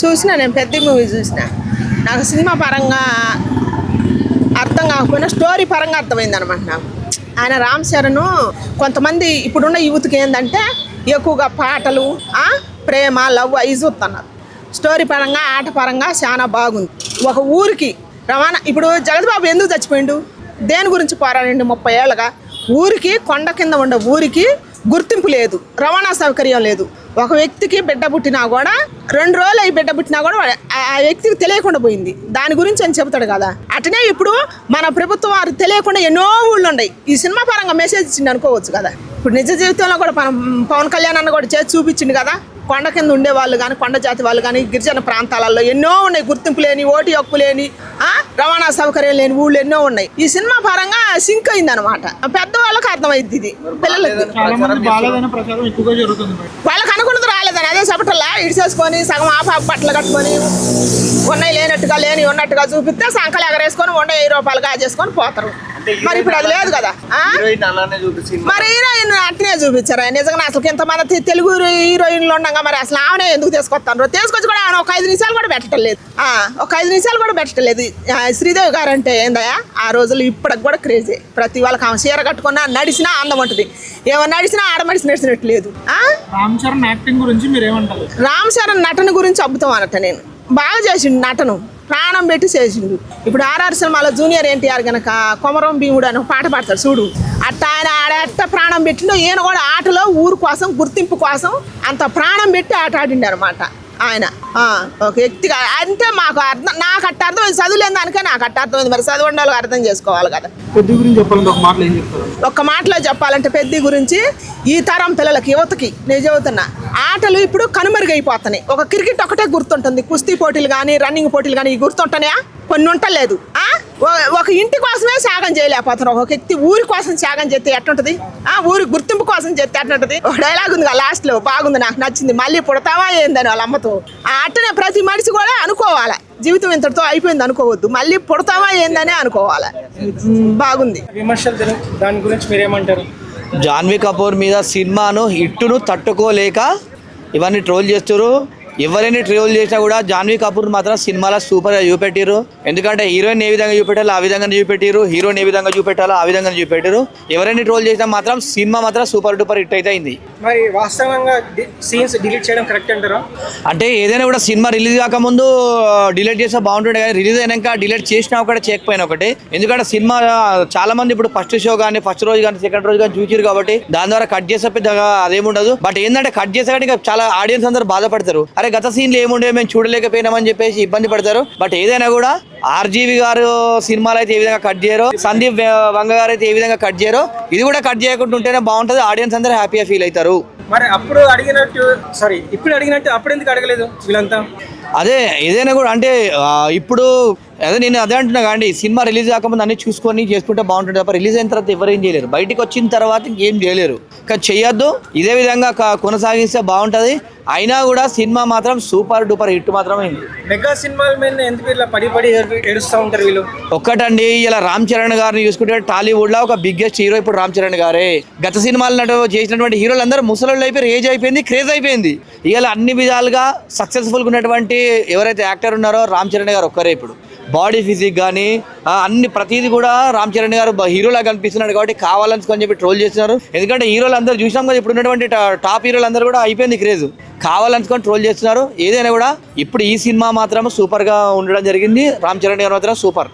చూసిన నేను పెద్ద మూవీ చూసిన. నాకు సినిమా పరంగా అర్థం కాకపోయినా స్టోరీ పరంగా అర్థమైంది అనమాట. నాకు ఆయన రామ్ చరణ్ కొంతమంది ఇప్పుడున్న యూత్కి ఏంటంటే ఎక్కువగా పాటలు, ప్రేమ, లవ్ అవి చూస్తున్నారు. స్టోరీ పరంగా ఆట పరంగా చాలా బాగుంది. ఒక ఊరికి రవాణా, ఇప్పుడు జగద్బాబు ఎందుకు చచ్చిపోయిండు, దేని గురించి పోరాడండి 30 ఏళ్ళగా? ఊరికి కొండ కింద ఉండే ఊరికి గుర్తింపు లేదు, రవాణా సౌకర్యం లేదు. ఒక వ్యక్తికి బిడ్డ పుట్టినా కూడా 2 రోజులు అవి బిడ్డ పుట్టినా కూడా ఆ వ్యక్తికి తెలియకుండా పోయింది. దాని గురించి అని చెబుతాడు కదా. అటనే ఇప్పుడు మన ప్రభుత్వం వారు తెలియకుండా ఎన్నో ఊళ్ళు ఉన్నాయి. ఈ సినిమా పరంగా మెసేజ్ ఇచ్చింది అనుకోవచ్చు కదా. ఇప్పుడు నిజ జీవితంలో కూడా పవన్ కళ్యాణ్ అన్న కూడా చేసి చూపించింది కదా. కొండ కింద ఉండే వాళ్ళు కానీ, కొండ జాతి వాళ్ళు కానీ, గిరిజన ప్రాంతాలలో ఎన్నో ఉన్నాయి. గుర్తింపు లేని, ఓటు హక్కు లేని, రవాణా సౌకర్యం లేని ఊళ్ళు ఎన్నో ఉన్నాయి. ఈ సినిమా పరంగా సింక్ అయింది అనమాట. పెద్దవాళ్ళకి అర్థమైంది, ఇది పిల్లలకి. వాళ్ళకి అనుకున్నది రాలేదని అదే చెప్పటల్లా ఇడిచేసుకొని సగం ఆఫ్ బట్టలు కట్టుకొని ఉన్నాయి లేనట్టుగా లేని ఉన్నట్టుగా చూపిస్తే సంకలు ఎగరేసుకొని 100 రూపాయలు కాజేసుకొని పోతారు. మరి ఇప్పుడు అది లేదు కదా. మరి హీరోయిన్ అట్నే చూపించారు. నిజంగా అసలు ఇంతమంది తెలుగు హీరోయిన్లు ఉండగా మరి అసలు ఆమెనే ఎందుకు తీసుకొస్తాను? తీసుకొచ్చి కూడా ఆమె ఒక 5 నిమిషాలు కూడా పెట్టడం లేదు. ఒక 5 నిమిషాలు కూడా పెట్టడం లేదు. శ్రీదేవి గారు అంటే ఏందయ్యా ఆ రోజులు ఇప్పటికి కూడా క్రేజీ. ప్రతి వాళ్ళకి ఆమె చీర కట్టుకున్నా నడిచినా అందం ఉంటుంది. ఏమన్నా నడిచినా ఆడమడిచి నడిచినట్టు లేదు. రామ్ చరణ్ యాక్టింగ్ గురించి మీరు ఏమంటారు? రామ్ చరణ్ నటన గురించి అద్భుతం అనట. నేను బాగా చేసిండు నటను, ప్రాణం పెట్టి చేసిండు. ఇప్పుడు ఆర్ఆర్ సినిమాలో జూనియర్ ఎన్టీఆర్ కనుక కొమరం భీముడు అని పాట పాడతాడు చూడు, అట్ట ఆయన ఆడెట్ట ప్రాణం పెట్టిండో ఈయన కూడా ఆటలో ఊరు కోసం, గుర్తింపు కోసం అంత ప్రాణం పెట్టి ఆట ఆడిండు అనమాట ఆయన. ఒక వ్యక్తిగా అంటే మాకు అర్థం, నాకు అట్ట అర్థమైంది. చదువులేని దానికే నాకు అట్ట అర్థమైంది. మరి చదువు ఉండాలి, అర్థం చేసుకోవాలి కదా. పెద్ద గురించి చెప్పాలంటే ఒక మాటలో ఏం చెప్తారు? ఒక్క మాటలో చెప్పాలంటే పెద్ద గురించి ఈ తరం పిల్లలకి, యువతకి నేను చెబుతున్నా, ఆటలు ఇప్పుడు కనుమరుగైపోతున్నాయి. ఒక క్రికెట్ ఒకటే గుర్తుంటుంది, కుస్తీ పోటీలు కానీ, రన్నింగ్ పోటీలు కానీ గుర్తుంటున్నాయా? కొన్ని ఉంటలేదు. ఒక ఇంటి కోసమే త్యాగం చేయలేకపోతున్నారు. ఒక వ్యక్తి ఊరి కోసం త్యాగం చేస్తే ఎట్టుంటది? ఊరి గుర్తింపు కోసం చేస్తే ఎట్టుంటది? ఒక డైలాగ్ ఉంది లాస్ట్ లో, బాగుంది, నాకు నచ్చింది. మళ్ళీ పుడతావా ఏందని వాళ్ళ అమ్మతో. అట్టనే ప్రతి మనిషి కూడా అనుకోవాలి, జీవితం ఇంతటితో అయిపోయింది అనుకోవద్దు, మళ్ళీ పుడతావా ఏందని అనుకోవాలి. బాగుంది. విమర్శలు దాని గురించి మీరేమంటారు? జాన్వీ కపూర్ మీద సినిమాను హిట్టును తట్టుకోలేక ఇవన్నీ ట్రోల్ చేస్తారు. ఎవరైనా ట్రోల్ చేసినా కూడా జాన్వీ కపూర్ మాత్రం సినిమాలో సూపర్గా చూపెట్టారు. ఎందుకంటే హీరోయిన్ ఏ విధంగా చూపెట్టాలో ఆ విధంగా చూపెట్టారు, హీరోయిన్ ఏ విధంగా చూపెట్టాలో ఆ విధంగా చూపెట్టారు. ఎవరైనా ట్రోల్ చేసినా మాత్రం సినిమా మాత్రం సూపర్ డూపర్ హిట్ అయితే అయింది. మరి వాస్తవంగా సీన్స్ డిలీట్ చేయడం కరెక్ట్ అంటారా? అంటే ఏదైనా కూడా సినిమా రిలీజ్ కాకముందు డిలీట్ చేస్తే బాగుంటుండే, కానీ రిలీజ్ అయినాక డిలీట్ చేసినా ఒకటే చేయకపోయినా ఒకటి. ఎందుకంటే సినిమా చాలా మంది ఇప్పుడు ఫస్ట్ షో కానీ, ఫస్ట్ రోజు కానీ, సెకండ్ రోజు కానీ చూసారు కాబట్టి దాని ద్వారా కట్ చేసే పెద్దగా అదేముండదు. బట్ ఏంటంటే కట్ చేసే కానీ చాలా ఆడియన్స్ అందరూ బాధపడతారు. అరే గత సీన్లు ఏముండే మేము చూడలేకపోయినామని చెప్పేసి ఇబ్బంది పడతారు. బట్ ఏదైనా కూడా ఆర్జీవి గారు సినిమాలు అయితే ఏ విధంగా కట్ చేయరో, సందీప్ వంగ గారు అయితే ఏ విధంగా కట్ చేయరో, ఇది కూడా కట్ చేయకుండా ఉంటేనే బాగుంటుంది. ఆడియన్స్ అందరూ హ్యాపీగా ఫీల్ అవుతారు. మరి అప్పుడు అడిగినట్టు ఇప్పుడు అడిగినట్టు అప్పుడు ఎందుకు అడగలేదు వీళ్ళంతా? అదే ఏదైనా కూడా అంటే ఇప్పుడు అదే నేను అదే అంటున్నా కానీ సినిమా రిలీజ్ కాకముందు అన్ని చూసుకొని చేసుకుంటే బాగుంటుంది తప్ప రిలీజ్ అయిన తర్వాత ఎవరేం చేయలేరు. బయటికి వచ్చిన తర్వాత ఇంకేం చేయలేరు. కానీ చెయ్యొద్దు, ఇదే విధంగా కొనసాగిస్తే బాగుంటుంది. అయినా కూడా సినిమా మాత్రం సూపర్ డూపర్ హిట్ మాత్రం అయింది. మెగా సినిమాల మీద ఎందుకు ఇట్లా పడి ఏడుస్తూ ఉంటారు వీళ్ళు? ఒక్కటండి, ఇలా రామ్ చరణ్ గారిని చూసుకుంటే టాలీవుడ్ లో ఒక బిగ్గెస్ట్ హీరో ఇప్పుడు రామ్ చరణ్ గారే. గత సినిమాలు చేసినటువంటి హీరోలు అందరూ ముసలోళ్ళు అయిపోయి, ఏజ్ అయిపోయింది, క్రేజ్ అయిపోయింది. ఇలా అన్ని విధాలుగా సక్సెస్ఫుల్గా ఉన్నటువంటి ఎవరైతే యాక్టర్ ఉన్నారో రామ్ చరణ్ గారు ఒక్కరే. ఇప్పుడు బాడీ ఫిజిక్ కానీ అన్ని ప్రతిదీ కూడా రామ్ చరణ్ గారు హీరోలా కనిపిస్తున్నాడు కాబట్టి కావాలని చెప్పి ట్రోల్ చేస్తున్నారు. ఎందుకంటే హీరోలు అందరూ చూసాం కదా, ఇప్పుడు ఉన్నటువంటి టాప్ హీరోలు అందరూ కూడా అయిపోయింది క్రేజ్, కావాలనుకొని ట్రోల్ చేస్తున్నారు. ఏదైనా కూడా ఇప్పుడు ఈ సినిమా మాత్రం సూపర్ గా ఉండడం జరిగింది. రామ్ చరణ్ గారు మాత్రం సూపర్.